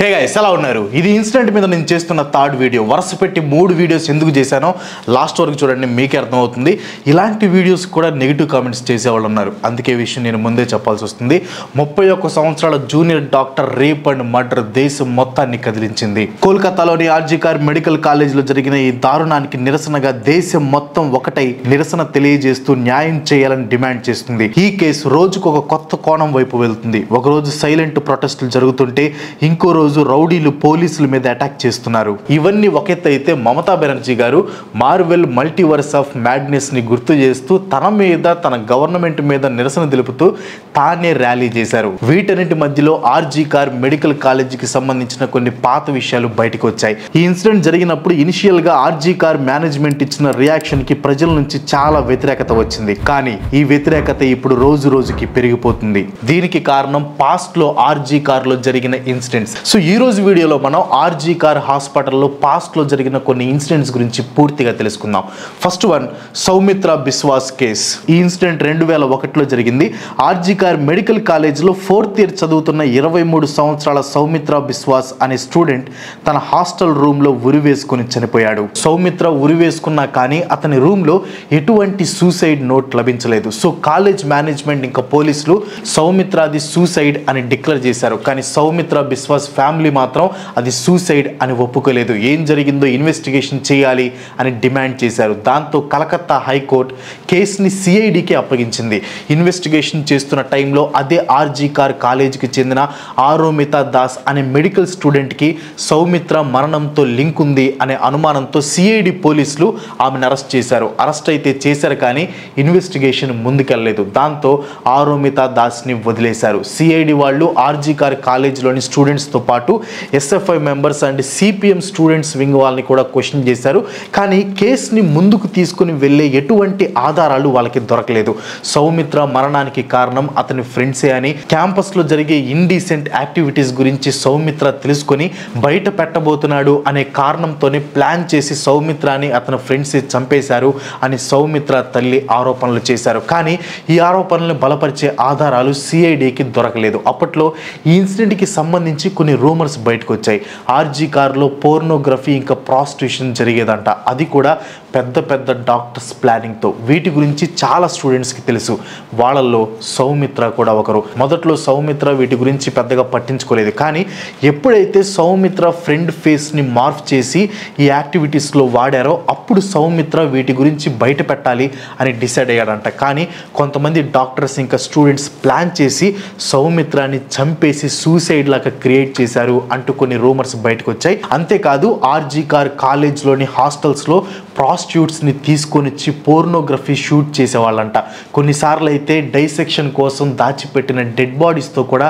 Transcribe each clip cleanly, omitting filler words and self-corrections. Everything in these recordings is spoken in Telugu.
హే గైస్ ఎలా ఉన్నారు? ఇది ఇన్సిడెంట్ మీద నేను చేస్తున్న థర్డ్ వీడియో. వరుస పెట్టి 3 వీడియోస్ ఎందుకు చేశానో లాస్ట్ వరకు చూడండి, మీకే అర్థమవుతుంది. ఇలాంటి వీడియోస్ కూడా నెగిటివ్ కామెంట్స్ చేసేవాళ్ళు ఉన్నారు. అందుకే విషయం నేను ముందే చెప్పాల్సి వస్తుంది. 31 సంవత్సరాల junior doctor rape and murder దేశం మొత్తాన్ని కదిలించింది. కోల్కతాలోని ఆర్జీకార్ మెడికల్ కాలేజీలో జరిగిన ఈ దారుణానికి నిరసనగా దేశం మొత్తం ఒకటై నిరసన తెలియజేస్తూ న్యాయం చేయాలని డిమాండ్ చేస్తుంది. ఈ కేసు రోజుకు ఒక కొత్త కోణం వైపు వెళ్తుంది. ఒకరోజు సైలెంట్ ప్రొటెస్టులు జరుగుతుంటే ఇంకో రోజు రౌడీలు పోలీసుల మీద అటాక్ చేస్తున్నారు. ఇవన్నీ ఒక ఎత్తు అయితే మమతా బెనర్జీ గారు మార్వెల్ మల్టీవర్స్ ఆఫ్ మ్యాడ్నెస్ ని గుర్తు చేస్తూ తన మీద తన గవర్నమెంట్ మీద నిరసన తెలుపుతూ తానే ర్యాలీ చేశారు. వీటన్నిటి మధ్యలో ఆర్జీకార్ మెడికల్ కాలేజీకి సంబంధించిన కొన్ని పాత విషయాలు బయటకు వచ్చాయి. ఈ ఇన్సిడెంట్ జరిగినప్పుడు ఇనిషియల్ గా ఆర్జీకార్ మేనేజ్మెంట్ ఇచ్చిన రియాక్షన్ కి ప్రజల నుంచి చాలా వ్యతిరేకత వచ్చింది. కానీ ఈ వ్యతిరేకత ఇప్పుడు రోజు రోజుకి పెరిగిపోతుంది. దీనికి కారణం పాస్ట్ లో ఆర్జీకార్ లో జరిగిన ఇన్సిడెంట్స్. సో ఈ రోజు వీడియోలో మనం ఆర్జీకార్ హాస్పిటల్లో పాస్ట్ లో జరిగిన కొన్ని ఇన్సిడెంట్స్ గురించి పూర్తిగా తెలుసుకుందాం. First one, Soumitra Biswas case. ఈ ఇన్సిడెంట్ 2001లో జరిగింది. ఆర్జీకార్ మెడికల్ కాలేజీలో 4th ఇయర్ చదువుతున్న 23 సంవత్సరాల సౌమిత్ర బిశ్వాస్ అనే స్టూడెంట్ తన హాస్టల్ రూమ్ లో ఉరివేసుకుని చనిపోయాడు. సౌమిత్ర ఉరివేసుకున్నా కానీ అతని రూమ్ లో ఎటువంటి సూసైడ్ నోట్ లభించలేదు. సో కాలేజ్ మేనేజ్మెంట్ ఇంకా పోలీసులు సౌమిత్రది సూసైడ్ అని డిక్లేర్ చేశారు. కానీ సౌమిత్ర బిశ్వాస్ ఫ్యామిలీ మాత్రం అది సూసైడ్ అని ఒప్పుకోలేదు. ఏం జరిగిందో ఇన్వెస్టిగేషన్ చేయాలి అని డిమాండ్ చేశారు. దాంతో కలకత్తా హైకోర్టు కేసుని సిఐడికి అప్పగించింది. ఇన్వెస్టిగేషన్ చేస్తున్న టైంలో అదే ఆర్జీకార్ కాలేజీకి చెందిన ఆరోమితా దాస్ అనే మెడికల్ స్టూడెంట్కి సౌమిత్ర మరణంతో లింక్ ఉంది అనే అనుమానంతో సిఐడి పోలీసులు ఆమెను అరెస్ట్ చేశారు. అరెస్ట్ అయితే చేశారు కానీ ఇన్వెస్టిగేషన్ ముందుకెళ్ళలేదు. దాంతో ఆరోమితా దాస్ని వదిలేశారు. సిఐడి వాళ్ళు ఆర్జీకార్ కాలేజీలోని స్టూడెంట్స్తో పాటు SFI members and CPM students wing వాళ్ళని కూడా క్వశ్చన్ చేశారు. కానీ కేసుని ముందుకు తీసుకుని వెళ్ళే ఎటువంటి ఆధారాలు వాళ్ళకి దొరకలేదు. సౌమిత్ర మరణానికి కారణం అతని ఫ్రెండ్సే అని, క్యాంపస్లో జరిగే ఇండీసెంట్ యాక్టివిటీస్ గురించి సౌమిత్ర తెలుసుకొని బయట పెట్టబోతున్నాడు అనే కారణంతోనే ప్లాన్ చేసి సౌమిత్రని అతని ఫ్రెండ్సే చంపేశారు అని సౌమిత్ర తల్లి ఆరోపణలు చేశారు. కానీ ఈ ఆరోపణలను బలపరిచే ఆధారాలు సిఐడికి దొరకలేదు. అప్పట్లో ఈ ఇన్సిడెంట్కి సంబంధించి కొన్ని రూమర్స్ బయటకు వచ్చాయి. ఆర్జీకార్లో పోర్నోగ్రఫీ ఇంకా ప్రాస్టిట్యూషన్ జరిగేదంట. అది కూడా పెద్ద పెద్ద డాక్టర్స్ ప్లానింగ్తో. వీటి గురించి చాలా స్టూడెంట్స్కి తెలుసు. వాళ్ళల్లో సౌమిత్ర కూడా ఒకరు. మొదట్లో సౌమిత్ర వీటి గురించి పెద్దగా పట్టించుకోలేదు. కానీ ఎప్పుడైతే సౌమిత్ర ఫ్రెండ్ ఫేస్ని మార్ఫ్ చేసి ఈ యాక్టివిటీస్లో వాడారో అప్పుడు సౌమిత్ర వీటి గురించి బయట పెట్టాలి అని డిసైడ్ అయ్యాడంట. కానీ కొంతమంది డాక్టర్స్ ఇంకా స్టూడెంట్స్ ప్లాన్ చేసి సౌమిత్రాన్ని చంపేసి సూసైడ్ లాగా క్రియేట్ చేశారు అంటూ కొన్ని రూమర్స్ బయటకు వచ్చాయి. అంతేకాదు ఆర్జీకార్ కాలేజ్లోని హాస్టల్స్లో ప్రాస్టిట్యూట్స్ని తీసుకొని వచ్చి పోర్నోగ్రఫీ షూట్ చేసేవాళ్ళంట. కొన్నిసార్లు అయితే డైసెక్షన్ కోసం దాచిపెట్టిన డెడ్ బాడీస్తో కూడా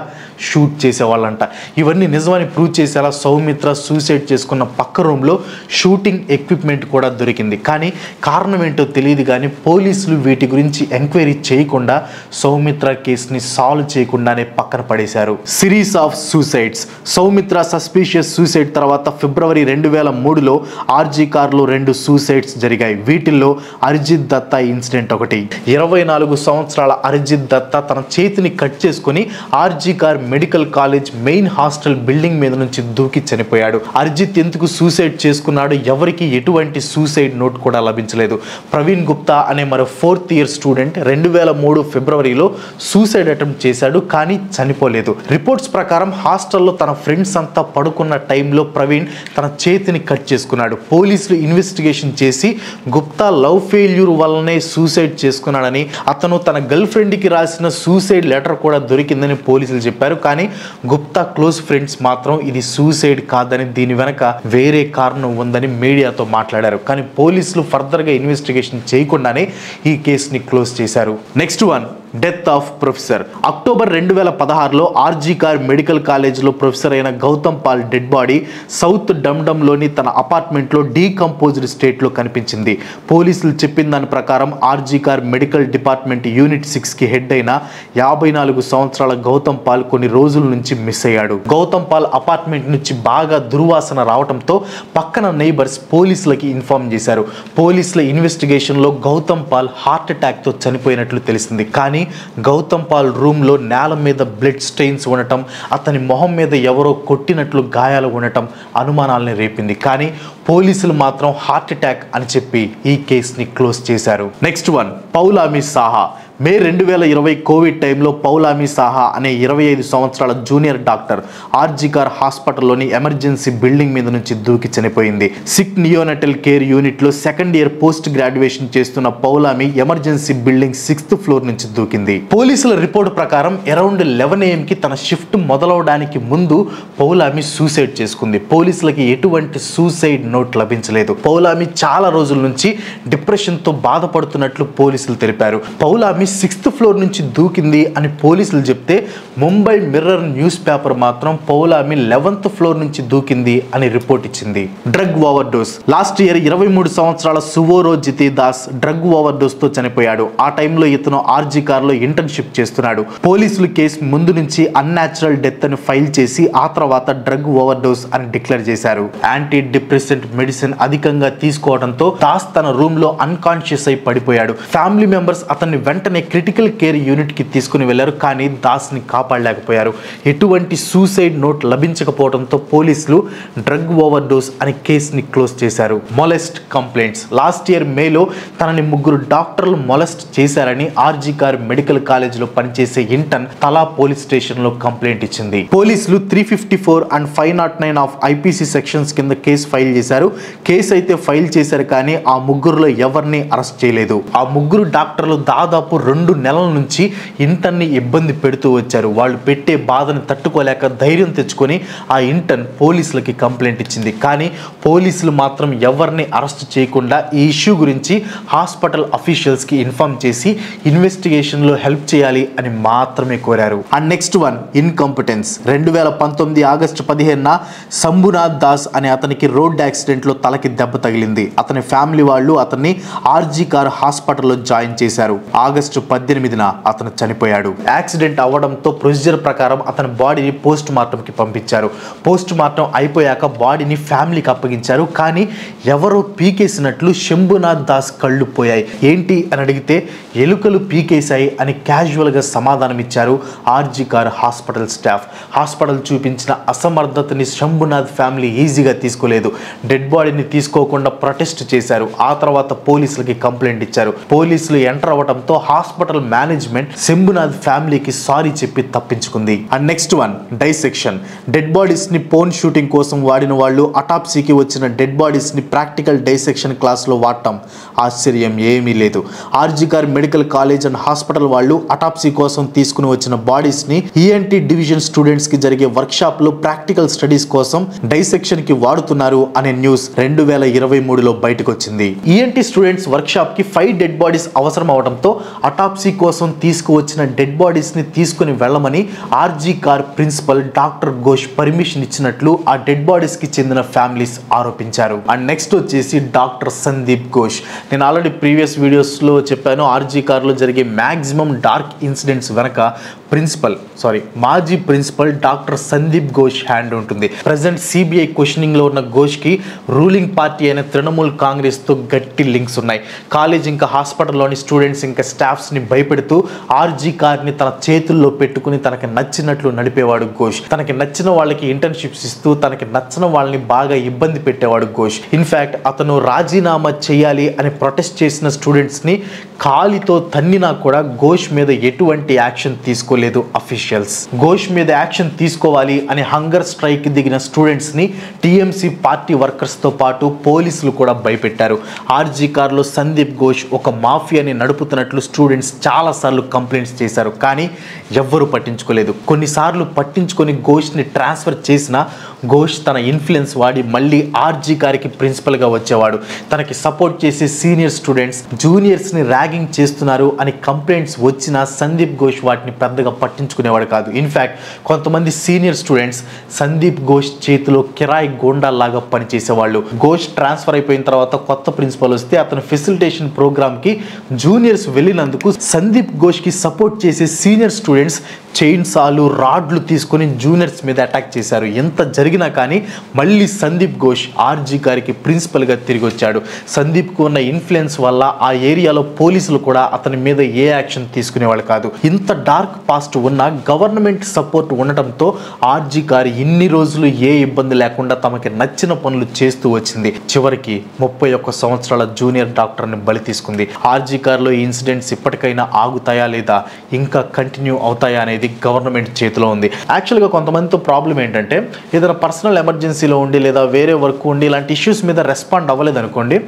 షూట్ చేసేవాళ్ళంట. ఇవన్నీ నిజమని ప్రూవ్ చేసేలా సౌమిత్ర సూసైడ్ చేసుకున్న పక్క రూమ్లో షూటింగ్ ఎక్విప్మెంట్ కూడా దొరికింది. కానీ కారణం ఏంటో తెలియదు. కానీ పోలీసులు వీటి గురించి ఎంక్వైరీ చేయకుండా సౌమిత్ర కేసుని సాల్వ్ చేయకుండానే పక్కన పడేశారు. Series of suicides. Soumitra suspicious suicide తర్వాత ఫిబ్రవరి 2003లో ఆర్జీకార్లో 2 సూసైడ్స్ జరిగాయి. వీటిల్లో అరిజిత్ దత్తా ఇన్సిడెంట్ ఒకటి. 24 సంవత్సరాల అరిజిత్ దత్తా తన చేతిని కట్ చేసుకుని RG Kar medical college main hostel building మీద నుంచి దూకి చనిపోయాడు. అరిజిత్ ఎందుకు సూసైడ్ చేసుకున్నాడు? ఎవరికి ఎటువంటి సూసైడ్ నోట్ కూడా లభించలేదు. ప్రవీణ్ గుప్తా అనే మరో 4th ఇయర్ స్టూడెంట్ 2003 ఫిబ్రవరిలో సూసైడ్ అటెంప్ట్ చేశాడు. కానీ చనిపోలేదు. రిపోర్ట్స్ ప్రకారం హాస్టల్లో తన ఫ్రెండ్స్ అంతా పడుకున్న టైంలో ప్రవీణ్ తన చేతిని కట్ చేసుకున్నాడు. పోలీసులు ఇన్వెస్టిగేషన్ చేసి గుప్తా లవ్ ఫెయిల్యూర్ వల్లనే సూసైడ్ చేసుకున్నాడని, అతను తన గర్ల్ ఫ్రెండ్కి రాసిన సూసైడ్ లెటర్ కూడా దొరికిందని పోలీసులు చెప్పారు. కానీ గుప్తా క్లోజ్ ఫ్రెండ్స్ మాత్రం ఇది సూసైడ్ కాదని, దీని వెనక వేరే కారణం ఉందని మీడియాతో మాట్లాడారు. కానీ పోలీసులు ఫర్దర్గా ఇన్వెస్టిగేషన్ చేయకుండానే ఈ కేసుని క్లోజ్ చేశారు. Next one, death of professor. October 2016లో RG Kar medical కాలేజ్లో ప్రొఫెసర్ అయిన Gautam Paul dead body south డమ్డమ్లోని తన అపార్ట్మెంట్లో డీకంపోజ్డ్ స్టేట్లో కనిపించింది. పోలీసులు చెప్పిన దాని ప్రకారం ఆర్జీకార్ మెడికల్ డిపార్ట్మెంట్ యూనిట్ 6కి హెడ్ అయిన 54 సంవత్సరాల గౌతమ్ పాల్ కొన్ని రోజుల నుంచి మిస్ అయ్యాడు. గౌతమ్ పాల్ అపార్ట్మెంట్ నుంచి బాగా దుర్వాసన రావడంతో పక్కన నైబర్స్ పోలీసులకి ఇన్ఫార్మ్ చేశారు. పోలీసుల ఇన్వెస్టిగేషన్లో గౌతమ్ పాల్ హార్ట్ అటాక్తో చనిపోయినట్లు తెలిసింది. కానీ కానీ గౌతమ్ పాల్ రూమ్లో నేల మీద బ్లడ్ స్టెయిన్స్ ఉండటం, అతని మొహం మీద ఎవరో కొట్టినట్లు గాయాలు ఉండటం అనుమానాలని రేపింది. కానీ పోలీసులు మాత్రం హార్ట్ అటాక్ అని చెప్పి ఈ కేసుని క్లోజ్ చేశారు. Next one, పౌలామి Saha. మే 2020 కోవిడ్ టైంలో పౌలామి సాహా అనే 25 సంవత్సరాల junior doctor RG Kar హాస్పిటల్లోని emergency building మీద నుంచి దూకి చనిపోయింది. సిక్ నియోనటల్ కేర్ యూనిట్లో సెకండ్ ఇయర్ పోస్ట్ గ్రాడ్యుయేషన్ చేస్తున్న పౌలామి ఎమర్జెన్సీ బిల్డింగ్ 6th ఫ్లోర్ నుంచి దూకింది. పోలీసుల రిపోర్ట్ ప్రకారం అరౌండ్ 11 AM కి తన షిఫ్ట్ మొదలవడానికి ముందు పౌలామి సూసైడ్ చేసుకుంది. పోలీసులకి ఎటువంటి సూసైడ్ నోట్ లభించలేదు. పౌలామి చాలా రోజుల నుంచి డిప్రెషన్తో బాధపడుతున్నట్లు పోలీసులు తెలిపారు. పౌలామి 6th ఫ్లోర్ నుంచి దూకింది అని పోలీసులు చెప్తే ముంబై మిర్రర్ న్యూస్ పేపర్ మాత్రం పౌలామి 11th ఫ్లోర్ నుంచి దూకింది అని రిపోర్ట్ ఇచ్చింది. Drug over dose. Last year 23 సంవత్సరాల సువోరో Jiti Das drug over dose తో చనిపోయాడు. ఆ టైంలో ఇతను ఆర్జికార్ లో ఇంటర్న్షిప్ చేస్తున్నాడు. పోలీసులు కేసు ముందు నుంచి అన్యాచురల్ డెత్ అని ఫైల్ చేసి ఆ తర్వాత డ్రగ్ ఓవర్ డోస్ అని డిక్లేర్ చేశారు. యాంటీ డిప్రెసెంట్ మెడిసిన్ అధికంగా తీసుకోవడంతో దాస్ తన రూమ్ లో అన్కాన్షియస్ అయి పడిపోయాడు. ఫ్యామిలీ మెంబర్స్ అతన్ని వెంటనే క్రిటికల్ కేర్ యూనిట్ కి తీసుకుని వెళ్లారు. కానీ దాస్ ని కాపాడలేకపోయారు. ఎటువంటి సూసైడ్ నోట్ లభించకపోవడంతో పోలీసులు డ్రగ్ ఓవర్ డోస్ అని కేసుని క్లోజ్ చేశారు. Molest complaints. లాస్ట్ ఇయర్ మేలో తనని 3 డాక్టర్లు మొలెస్ట్ చేశారని ఆర్జికార్ మెడికల్ కాలేజ్ లో పనిచేసే ఇంటర్న్ తలా పోలీస్ స్టేషన్ లో కంప్లైంట్ ఇచ్చింది. పోలీసులు 354 and 509 ఆఫ్ ఐపీసీ సెక్షన్స్ కింద కేసు ఫైల్ చేశారు. కేసు అయితే ఫైల్ చేశారు కానీ ఆ 3లో ఎవరిని అరెస్ట్ చేయలేదు. ఆ 3 డాక్టర్లు దాదాపు 2 నెలల నుంచి ఇంటర్ని ఇబ్బంది పెడుతూ వచ్చారు. వాళ్ళు పెట్టే బాధను తట్టుకోలేక ధైర్యం తెచ్చుకొని ఆ ఇంటర్న్ పోలీసులకి కంప్లైంట్ ఇచ్చింది. కానీ పోలీసులు మాత్రం ఎవరిని అరెస్ట్ చేయకుండా ఈ ఇష్యూ గురించి హాస్పిటల్ అఫీషియల్స్ కి ఇన్ఫార్మ్ చేసి ఇన్వెస్టిగేషన్ లో హెల్ప్ చేయాలి అని మాత్రమే కోరారు. And next one, incompetence. 2019 August 15న శంభునాథ్ దాస్ అనే అతనికి రోడ్ యాక్సిడెంట్ లో తలకి దెబ్బ తగిలింది. అతని ఫ్యామిలీ వాళ్ళు అతన్ని ఆర్జికార్ హాస్పిటల్లో జాయిన్ చేశారు. ఆగస్టు 18న అతను చనిపోయాడు. యాక్సిడెంట్ అవ్వడంతో ప్రొసీజర్ ప్రకారం అతని బాడీని పోస్ట్ మార్టం కి పంపించారు. పోస్ట్ మార్టం అయిపోయాక బాడీని ఫ్యామిలీకి అప్పగించారు. కానీ ఎవరో పీకేసినట్లు శంభునాథ్ దాస్ కళ్ళు పోయాయి. ఏంటి అని అడిగితే ఎలుకలు పీకేశాయి అని క్యాజువల్ గా సమాధానం ఇచ్చారు ఆర్జికార్ హాస్పిటల్ స్టాఫ్. హాస్పిటల్ చూపించిన అసమర్థతని శంభునాథ్ ఫ్యామిలీ ఈజీగా తీసుకోలేదు. డెడ్ బాడీని తీసుకోకుండా ప్రొటెస్ట్ చేశారు. ఆ తర్వాత పోలీసులకి కంప్లైంట్ ఇచ్చారు. పోలీసులు ఎంటర్ అవ్వడంతో హాస్పిటల్ మేనేజ్మెంట్ శంభునాథ్ ఫ్యామిలీకి సారీ చెప్పి తప్పించుకుంది. And next one, dissection. Dead bodies ని పోన్ షూటింగ్ కోసం వాడిన వాళ్ళు అటాప్సీకి వచ్చిన డెడ్ బాడీస్ ని ప్రాక్టికల్ డైసెక్షన్ క్లాస్ లో వాడటం ఆశ్చర్యం ఏమీ లేదు. RG Kar medical college and hospital వాళ్ళు అటాప్సీ కోసం తీసుకుని వచ్చిన బాడీస్ ని ఈఎన్టీ డివిజన్ స్టూడెంట్స్ కి జరిగే వర్క్ షాప్ లో ప్రాక్టికల్ స్టడీస్ కోసం డైసెక్షన్ కి వాడుతున్నారు అనే న్యూస్ 2023లో బయటకు వచ్చింది. ఈఎన్టీ స్టూడెంట్స్ వర్క్ షాప్ కి 5 డెడ్ బాడీస్ అవసరం అవడంతో అటాప్సీ కోసం తీసుకువచ్చిన డెడ్ బాడీస్ ని తీసుకుని వెళ్ళమని RG Kar principal doctor Ghosh permission ఇచ్చినట్లు ఆ డెడ్ బాడీస్ కి చెందిన ఫ్యామిలీస్ ఆరోపించారు. అండ్ నెక్స్ట్ వచ్చేసి డాక్టర్ సందీప్ ఘోష్. నేను ఆల్రెడీ ప్రీవియస్ వీడియోస్ లో చెప్పాను, ఆర్జికార్ లో జరిగే మాక్సిమం డార్క్ ఇన్సిడెంట్స్ వెనక మాజీ principal doctor Sandeep Ghosh hand ఉంటుంది. ప్రెసెంట్ సిబిఐ క్వశ్చనింగ్ లో ఉన్న ఘోష్ కి రూలింగ్ పార్టీ అయిన తృణమూల్ కాంగ్రెస్ తో గట్టి లింక్స్ ఉన్నాయి. కాలేజ్ ఇంకా హాస్పిటల్లోని స్టూడెంట్స్ ఇంకా స్టాఫ్స్ ని భయపెడుతూ ఆర్జికార్ ని తన చేతుల్లో పెట్టుకుని తనకి నచ్చినట్లు నడిపేవాడు ఘోష్. తనకి నచ్చిన వాళ్ళకి ఇంటర్న్షిప్స్ ఇస్తూ తనకి నచ్చిన వాళ్ళని బాగా ఇబ్బంది పెట్టేవాడు ఘోష్. ఇన్ఫాక్ట్ అతను రాజీనామా చేయాలి అని ప్రొటెస్ట్ చేసిన స్టూడెంట్స్ ని కాలితో తన్నినా కూడా ఘోష్ మీద ఎటువంటి యాక్షన్ తీసుకోలేదు అఫీషియల్స్. ఘోష్ మీద యాక్షన్ తీసుకోవాలి అని హంగర్ స్ట్రైక్ దిగిన స్టూడెంట్స్ ని టీఎంసీ పార్టీ వర్కర్స్ తో పాటు పోలీసులు కూడా భయపెట్టారు. ఆర్జికార్ లో సందీప్ ఘోష్ ఒక మాఫియాని నడుపుతున్నట్లు స్టూడెంట్స్ చాలా సార్లు కంప్లైంట్స్ చేశారు. కానీ ఎవ్వరూ పట్టించుకోలేదు. కొన్నిసార్లు పట్టించుకొని ఘోష్ ని ట్రాన్స్ఫర్ చేసిన ఘోష్ తన ఇన్ఫ్లుయెన్స్ వాడి మళ్ళీ ఆర్జికార్కి ప్రిన్సిపల్ గా వచ్చేవాడు. తనకి సపోర్ట్ చేసే సీనియర్ స్టూడెంట్స్ జూనియర్స్ ని ర్యాగింగ్ చేస్తున్నారు అని కంప్లైంట్స్ వచ్చినా సందీప్ ఘోష్ వాటిని పెద్దగా పట్టించుకునేవాడు కాదు. ఇన్ఫాక్ట్ కొంతమంది సీనియర్ స్టూడెంట్స్ సందీప్ ఘోష్ చేతిలో కిరాయి గోండాల్లాగా పనిచేసేవాళ్ళు. ఘోష్ ట్రాన్స్ఫర్ అయిపోయిన తర్వాత కొత్త ప్రిన్సిపల్ వస్తే అతను ఫెసిలిటేషన్ ప్రోగ్రామ్ కి జూనియర్స్ వెళ్ళినందుకు సందీప్ ఘోష్ కి సపోర్ట్ చేసే సీనియర్ స్టూడెంట్స్ చైన్ సాలు రాడ్లు తీసుకొని జూనియర్స్ మీద అటాక్ చేశారు. ఎంత జరిగినా కానీ మళ్ళీ సందీప్ ఘోష్ ఆర్జీ గారికి ప్రిన్సిపల్గా తిరిగి వచ్చాడు. సందీప్కు ఉన్న ఇన్ఫ్లుయెన్స్ వల్ల ఆ ఏరియాలో పోలీసులు కూడా అతని మీద ఏ యాక్షన్ తీసుకునేవాళ్ళు కాదు. ఇంత డార్క్ పాస్ట్ ఉన్న గవర్నమెంట్ సపోర్ట్ ఉండటంతో ఆర్జీ గారు ఇన్ని రోజులు ఏ ఇబ్బంది లేకుండా తమకి నచ్చిన పనులు చేస్తూ వచ్చింది. చివరికి 31 సంవత్సరాల జూనియర్ డాక్టర్ని బలి తీసుకుంది. ఆర్జీ గారిలో ఈ ఇన్సిడెంట్స్ ఇప్పటికైనా ఆగుతాయా లేదా ఇంకా కంటిన్యూ అవుతాయా అనేది గవర్నమెంట్ చేతిలో ఉంది. యాక్చువల్గా కొంతమందితో ప్రాబ్లం ఏంటంటే ఏదైనా పర్సనల్ ఎమర్జెన్సీలో ఉండి లేదా వేరే వర్క్ ఉండి ఇలాంటి ఇష్యూస్ మీద రెస్పాండ్ అవ్వలేదు అనుకోండి.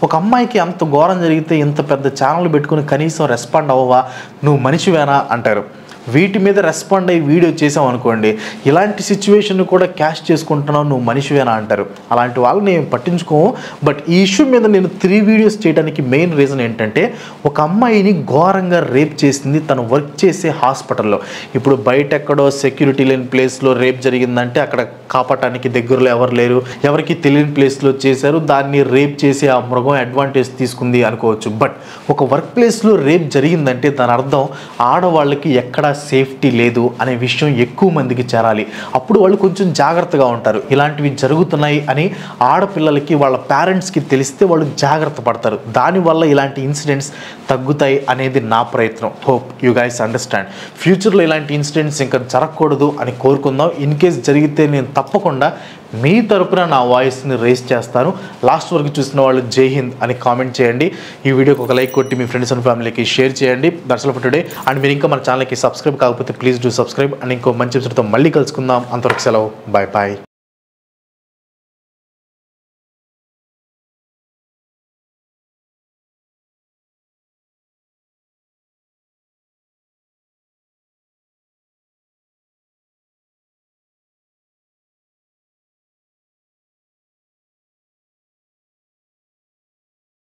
ఒక అమ్మాయికి అంత ఘోరం జరిగితే ఇంత పెద్ద ఛానల్ పెట్టుకుని కనీసం రెస్పాండ్ అవ్వవా, నువ్వు మనిషివేనా అంటారు. వీటి మీద రెస్పాండ్ అయ్యి వీడియో చేసాం అనుకోండి, ఇలాంటి సిచ్యువేషన్ కూడా క్యాష్ చేసుకుంటున్నావు, నువ్వు మనిషివేనా అంటారు. అలాంటి వాళ్ళని నేను పట్టించుకోము. బట్ ఈ ఇష్యూ మీద నేను 3 వీడియోస్ చేయడానికి మెయిన్ రీజన్ ఏంటంటే ఒక అమ్మాయిని ఘోరంగా రేప్ చేసింది తను వర్క్ చేసే హాస్పిటల్లో. ఇప్పుడు బయట ఎక్కడో సెక్యూరిటీ లేని ప్లేస్లో రేప్ జరిగిందంటే అక్కడ కాపాడటానికి దగ్గరలో ఎవరు లేరు, ఎవరికి తెలియని ప్లేస్లో చేశారు, దాన్ని రేప్ చేసి ఆ మృగం అడ్వాంటేజ్ తీసుకుంది అనుకోవచ్చు. బట్ ఒక వర్క్ ప్లేస్లో రేప్ జరిగిందంటే దాని అర్థం ఆడవాళ్ళకి ఎక్కడ సేఫ్టీ లేదు అనే విషయం ఎక్కువ మందికి చేరాలి. అప్పుడు వాళ్ళు కొంచెం జాగ్రత్తగా ఉంటారు. ఇలాంటివి జరుగుతున్నాయి అని ఆడపిల్లలకి వాళ్ళ పేరెంట్స్కి తెలిస్తే వాళ్ళు జాగ్రత్త పడతారు. దానివల్ల ఇలాంటి ఇన్సిడెంట్స్ తగ్గుతాయి అనేది నా ప్రయత్నం. Hope you guys understand. ఫ్యూచర్లో ఇలాంటి ఇన్సిడెంట్స్ ఇంకా జరగకూడదు అని కోరుకుందాం. ఇన్ కేస్ జరిగితే నేను తప్పకుండా మీ తరపున నా వాయిస్ని రేస్ చేస్తాను. లాస్ట్ వరకు చూసిన వాళ్ళు జై హింద్ అని కామెంట్ చేయండి. ఈ వీడియోకి ఒక లైక్ కొట్టి మీ ఫ్రెండ్స్ అండ్ ఫ్యామిలీకి షేర్ చేయండి. That's all for today. And మీరు ఇంకా మన ఛానల్కి సబ్స్క్రైబ్ కాకపోతే ప్లీజ్ డూ సబ్స్క్రైబ్. అండ్ ఇంకో మంచి ఎపిసోడ్తో మళ్ళీ కలుసుకుందాం. అంతవరకు సెలవు. Bye bye.